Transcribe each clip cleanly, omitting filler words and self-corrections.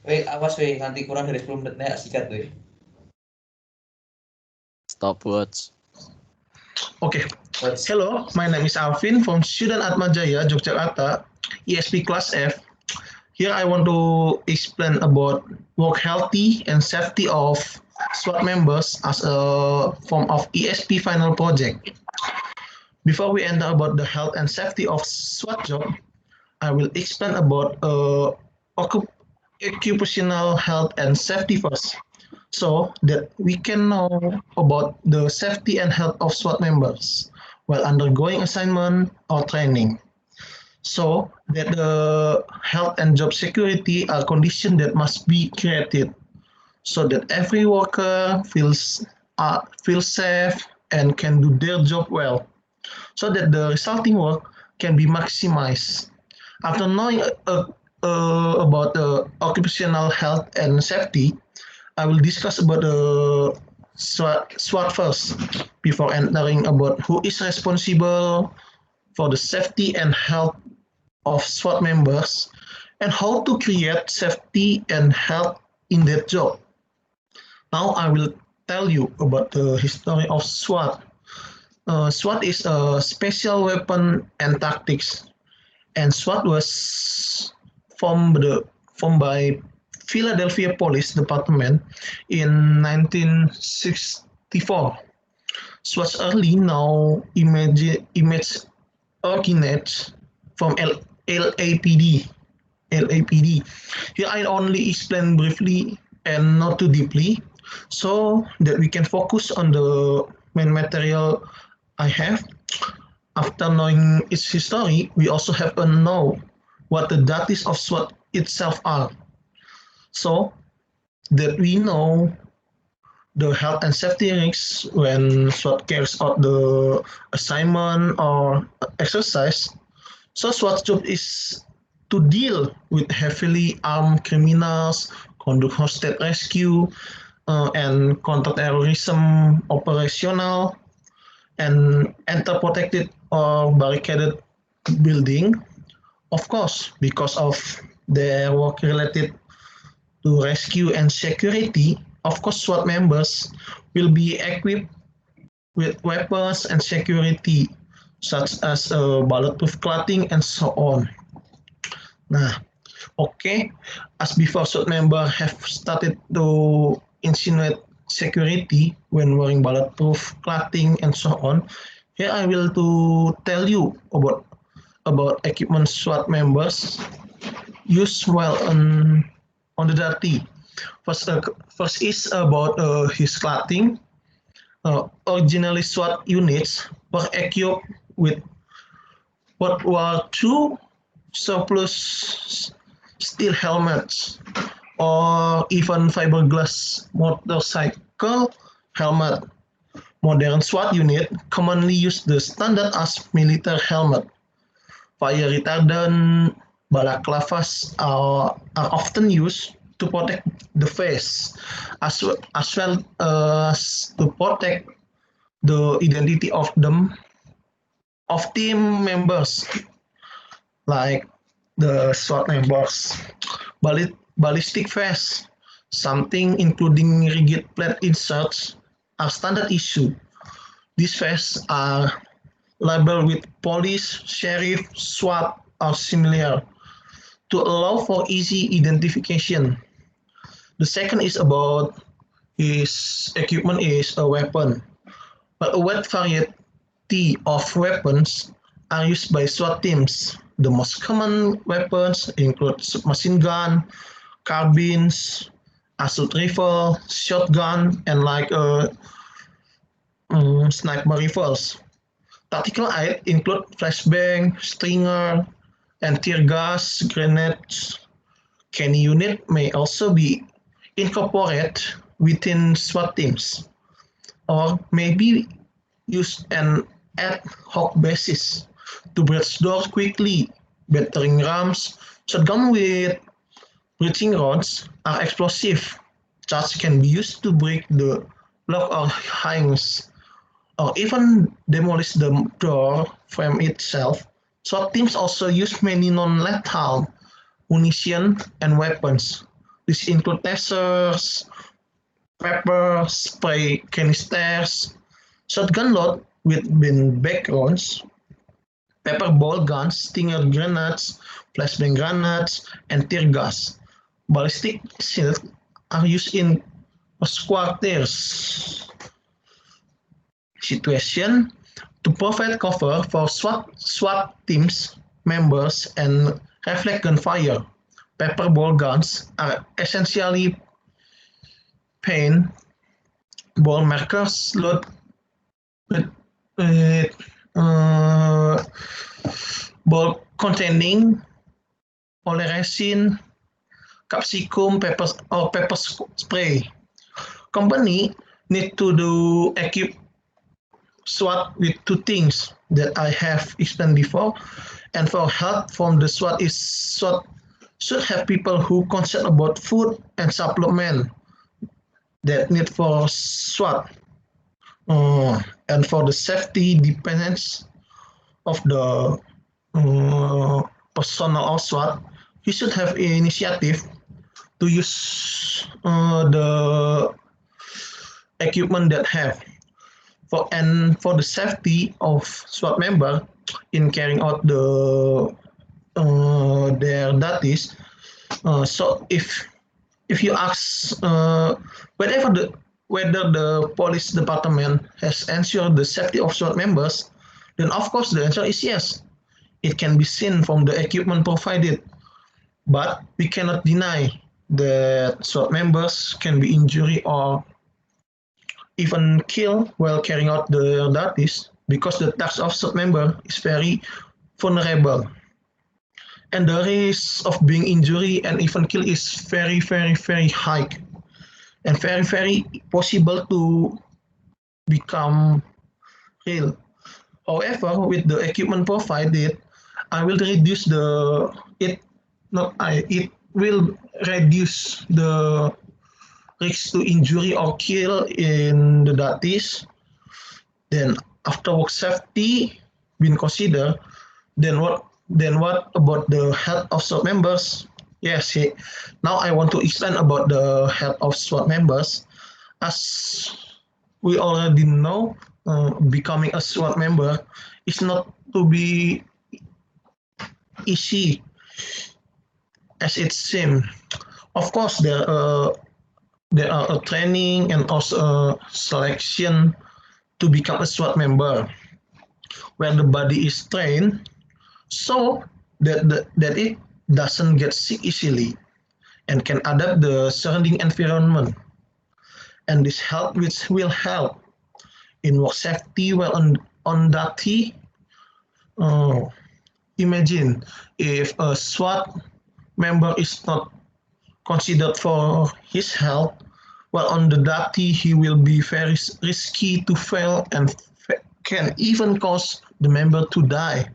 Awas nanti kurang dari 10 menit nih sikat Stopwatch. Okay. Hello, my name is Alvin from Student Atmajaya, Yogyakarta, ESP Class F. Here I want to explain about work healthy and safety of SWAT members as a form of ESP final project. Before we enter about the health and safety of SWAT job, I will explain about occupational health and safety first, so that we can know about the safety and health of SWAT members while undergoing assignment or training. So that the health and job security are conditions that must be created so that every worker feels safe and can do their job well, so that the resulting work can be maximized. After knowing about the occupational health and safety, I will discuss about the SWAT first before entering about who is responsible for the safety and health of SWAT members and how to create safety and health in that job. Now I will tell you about the history of SWAT. SWAT is a special weapon and tactics, and SWAT was formed by Philadelphia Police Department in 1964. SWAT's early now image originates from LAPD. LAPD. Here I only explain briefly and not too deeply, so that we can focus on the main material I have. After knowing its history, we also have to know what the duties of SWAT itself are, so that we know the health and safety risks when SWAT carries out the assignment or exercise. So SWAT's job is to deal with heavily armed criminals, conduct hostage rescue, and counter-terrorism operational, and enter protected or barricaded building. Of course, because of their work related to rescue and security, of course, SWAT members will be equipped with weapons and security, such as bulletproof clothing and so on. Nah, okay, as before, SWAT members have started to insinuate security when wearing bulletproof clothing and so on. Here I will to tell you about equipment SWAT members use while on the dirty. First is about his clothing. Originally, SWAT units were equipped with World War II surplus steel helmets or even fiberglass motorcycle helmet. Modern SWAT unit commonly use the standard as military helmet. Fire retardant balaclavas are often used to protect the face, as well as to protect the identity of team members, like the SWAT members. Ballistic vests, something including rigid plate inserts, are standard issue. These vests are labeled with police, sheriff, SWAT, or similar to allow for easy identification. The second is about his equipment is a weapon, but a wide variety of weapons are used by SWAT teams. The most common weapons include submachine gun, carbines, assault rifle, shotgun, and sniper rifles. Tactical aids include flashbang, stringer, and tear gas grenades. Any unit may also be incorporated within SWAT teams, or may be used an ad hoc basis to breach doors quickly. Battering rams, shotgun with breaching rounds are explosive. Charge can be used to break the lock or hinges, or even demolish the door frame itself. SWAT teams also use many non-lethal munition and weapons. This include tasers, pepper spray canisters, shotgun load with bin backgrounds, pepper ball guns, stinger grenades, flashbang grenades, and tear gas. Ballistic shields are used in squatters situation to provide cover for SWAT teams members and reflect gunfire. Pepper ball guns are essentially paint ball markers loaded with ball containing oleresin, capsicum, pepper spray. Company need to do equip SWAT with two things that I have explained before, and for help from the SWAT is SWAT should have people who concerned about food and supplement that need for SWAT, and for the safety dependence of the personnel of SWAT, he should have initiative to use the equipment that have. For the safety of SWAT member in carrying out their duties. So if you ask whether the police department has ensured the safety of SWAT members, then of course the answer is yes. It can be seen from the equipment provided, but we cannot deny that SWAT members can be injured or even killed while carrying out their duties because the task of SWAT member is very vulnerable. And the risk of being injured and even killed is very, very, very high and very, very possible to become real. However, with the equipment provided, it will reduce the risk to injury or kill in the duties. Then after work safety been considered, then what about the health of SWAT members? Yes, now I want to explain about the health of SWAT members. As we already know, becoming a SWAT member is not to be easy as it seems. Of course, there are a training and also a selection to become a SWAT member, where the body is trained so that it doesn't get sick easily and can adapt the surrounding environment. And this which will help in work safety while on duty. Imagine if a SWAT member is not considered for his health, while on the duty he will be very risky to fail and can even cause the member to die.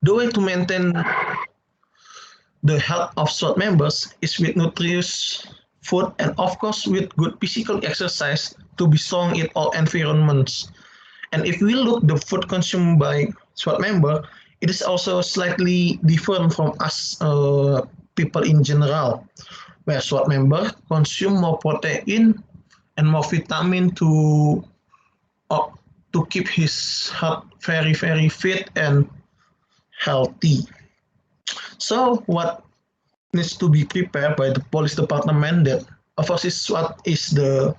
The way to maintain the health of SWAT members is with nutritious food and of course with good physical exercise to be strong in all environments. And if we look the food consumed by SWAT member, it is also slightly different from us people in general, where SWAT member consume more protein and more vitamin to keep his heart very, very fit and healthy. So what needs to be prepared by the police department that of course is what is the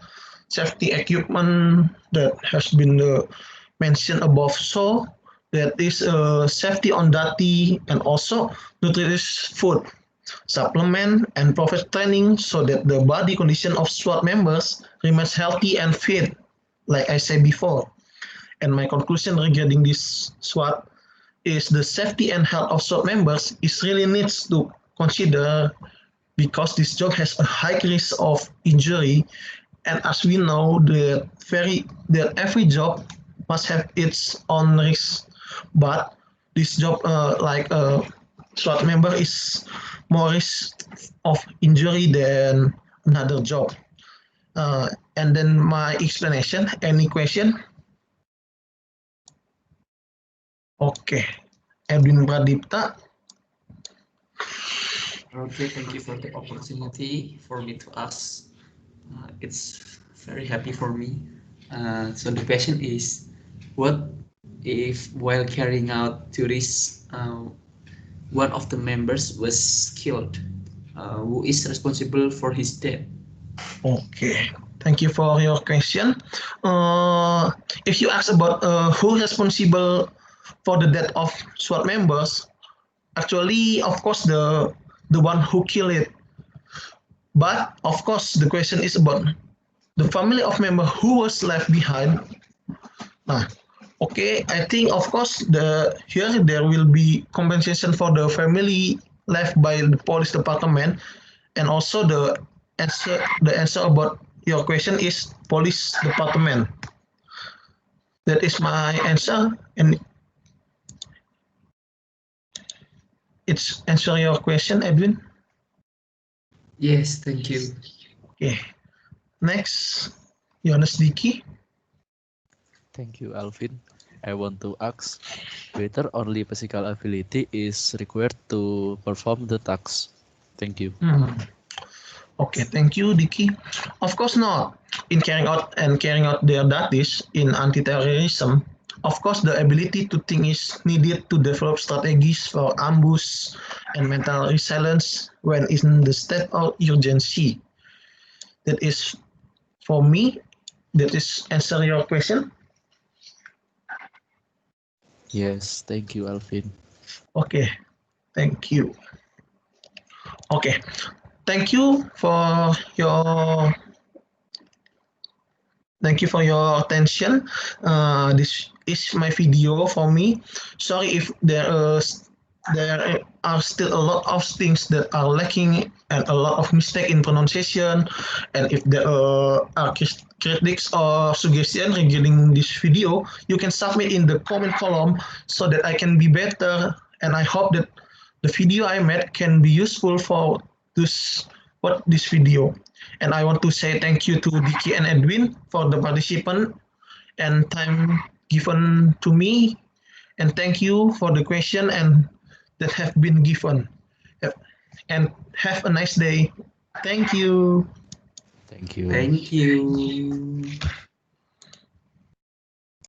safety equipment that has been mentioned above. So that is safety on duty and also nutritious food, supplement and proper training so that the body condition of SWAT members remains healthy and fit, like I said before. And my conclusion regarding this SWAT is the safety and health of SWAT members is really needs to consider because this job has a high risk of injury, and as we know that every job must have its own risk, but this job like a SWAT member is more risk of injury than another job. And then my explanation. Any question? Okay, Edwin Pradipta. Okay, thank you for the opportunity for me to ask. It's very happy for me. So the question is, what if while carrying out tourists, one of the members was killed? Who is responsible for his death? Okay, thank you for your question. If you ask about who responsible for the death of SWAT members, actually, of course, the one who killed it. But of course, the question is about the family of member who was left behind. Nah, okay, I think of course here there will be compensation for the family left by the police department, and also the answer about your question is police department. That is my answer, and it's answer your question, Edwin. Yes, thank you. Okay, next, Jonas Diki. Thank you, Alvin. I want to ask whether only physical ability is required to perform the task. Thank you. Okay, thank you, Diki. Of course not. In carrying out their duties in anti-terrorism, of course the ability to think is needed to develop strategies for ambush and mental resilience when in the state of urgency. That is for me. That is answer your question. Yes, thank you, Alvin. Okay, thank you. Okay, thank you for your attention. This is my video for me. Sorry if there are still a lot of things that are lacking and a lot of mistake in pronunciation. And if there are critics or suggestions regarding this video, you can submit in the comment column so that I can be better. And I hope that the video I made can be useful for this video. And I want to say thank you to Diki and Edwin for the participant and time given to me. And thank you for the question and that have been given. And have a nice day. Thank you. Thank you. Thank you.